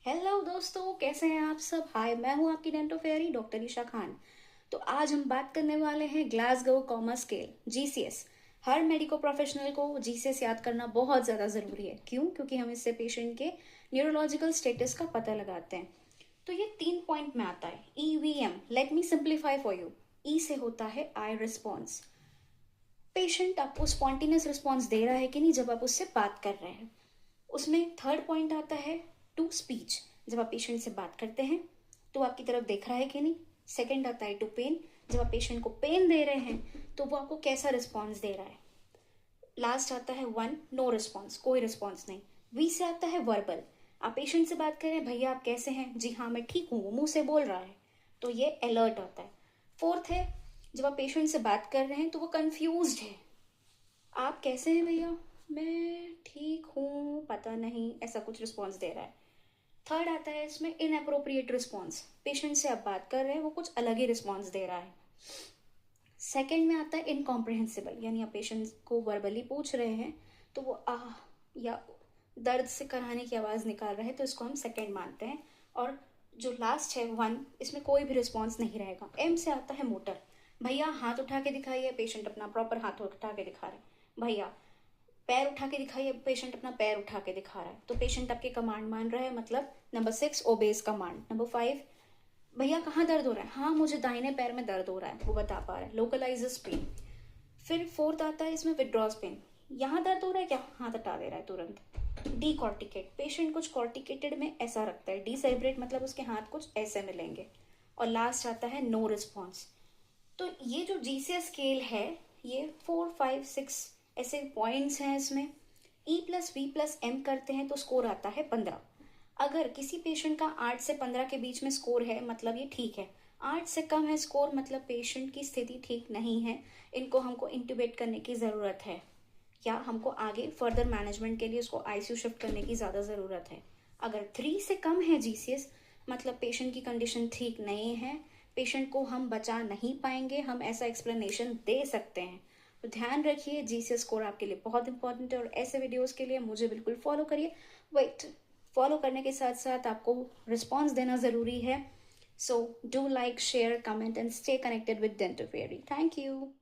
Hello दोस्तों, कैसे हैं आप सब। हाय, मैं हूं आपकी dento fairy doctor Esha Khan. तो आज हम बात करने वाले हैं ग्लासगो कॉमा स्केल जीसीएस। हर मेडिको प्रोफेशनल को जीसीएस याद करना बहुत ज़्यादा ज़रूरी है। क्यों? क्योंकि हम इससे पेशेंट के न्यूरोलॉजिकल स्टेटस का पता लगाते हैं। तो ये 3 पॉइंट में आता है। EVM, let me simplify for you. E से होता है आई रिस्पॉन्स। पेशेंट आपको स्पॉन्टेनियस रिस्पॉन्स दे रहा है कि नहीं जब आप उससे बात कर रहे हैं। उसमें थर्ड पॉइंट आता है टू स्पीच। जब आप पेशेंट से बात करते हैं तो आपकी तरफ देख रहा है कि नहीं। सेकंड आता है टू पेन। जब आप पेशेंट को पेन दे रहे हैं तो वो आपको कैसा रिस्पॉन्स दे रहा है। लास्ट आता है वन, नो रिस्पॉन्स, कोई रिस्पॉन्स नहीं। वी से आता है वर्बल। आप पेशेंट से बात कर रहे हैं, भैया आप कैसे हैं, जी हाँ मैं ठीक हूँ, वो मुंह से बोल रहा है, तो ये अलर्ट आता है। फोर्थ है, जब आप पेशेंट से बात कर रहे हैं तो वो कंफ्यूज्ड है। आप कैसे हैं भैया, मैं ठीक हूँ, पता नहीं, ऐसा कुछ रिस्पॉन्स दे रहा है। थर्ड आता है इसमें इनअप्रोप्रिएट रिस्पॉन्स। पेशेंट से आप बात कर रहे हैं, वो कुछ अलग ही रिस्पॉन्स दे रहा है। सेकंड में आता है इनकॉम्प्रिहेंसिबल, यानी आप पेशेंट को वर्बली पूछ रहे हैं तो वो आह या दर्द से कराने की आवाज़ निकाल रहे हैं, तो इसको हम सेकंड मानते हैं। और जो लास्ट है वन, इसमें कोई भी रिस्पॉन्स नहीं रहेगा। एम से आता है मोटर। भैया हाथ उठा के दिखाइए, पेशेंट अपना प्रॉपर हाथ उठा के दिखा रहे हैं। भैया पैर उठा के दिखाइए, पेशेंट अपना पैर उठा के दिखा रहा है, तो पेशेंट आपके कमांड मान रहा है। मतलब नंबर 6 ओबेज कमांड। नंबर 5, भैया कहाँ दर्द हो रहा है, हाँ मुझे दाहिने पैर में दर्द हो रहा है, वो बता पा रहा है, लोकलाइजेस पेन। फिर फोर्थ आता है इसमें विड्रॉज पेन। यहाँ दर्द हो रहा है क्या, हाथ हटा दे रहा है तुरंत। डी कॉर्टिकेट, पेशेंट कुछ कॉर्टिकेटेड में ऐसा रखता है। डी सेपरेट मतलब उसके हाथ कुछ ऐसे मिलेंगे। और लास्ट आता है नो रिस्पॉन्स। तो ये जो जीसीएस स्केल है, ये 4, 5, 6 ऐसे पॉइंट्स हैं इसमें। E plus V plus M करते हैं तो स्कोर आता है 15। अगर किसी पेशेंट का 8 से 15 के बीच में स्कोर है मतलब ये ठीक है। 8 से कम है स्कोर मतलब पेशेंट की स्थिति ठीक नहीं है, इनको हमको इंट्यूबेट करने की ज़रूरत है, या हमको आगे फर्दर मैनेजमेंट के लिए उसको आईसीयू शिफ्ट करने की ज़्यादा ज़रूरत है। अगर 3 से कम है जीसीएस मतलब पेशेंट की कंडीशन ठीक नहीं है, पेशेंट को हम बचा नहीं पाएंगे, हम ऐसा एक्सप्लेनेशन दे सकते हैं। तो ध्यान रखिए, जीसीएस स्कोर आपके लिए बहुत इंपॉर्टेंट है और ऐसे वीडियोस के लिए मुझे बिल्कुल फॉलो करिए। वेट, फॉलो करने के साथ साथ आपको रिस्पॉन्स देना ज़रूरी है। So do like, share, comment and stay connected with dental fairy. Thank you.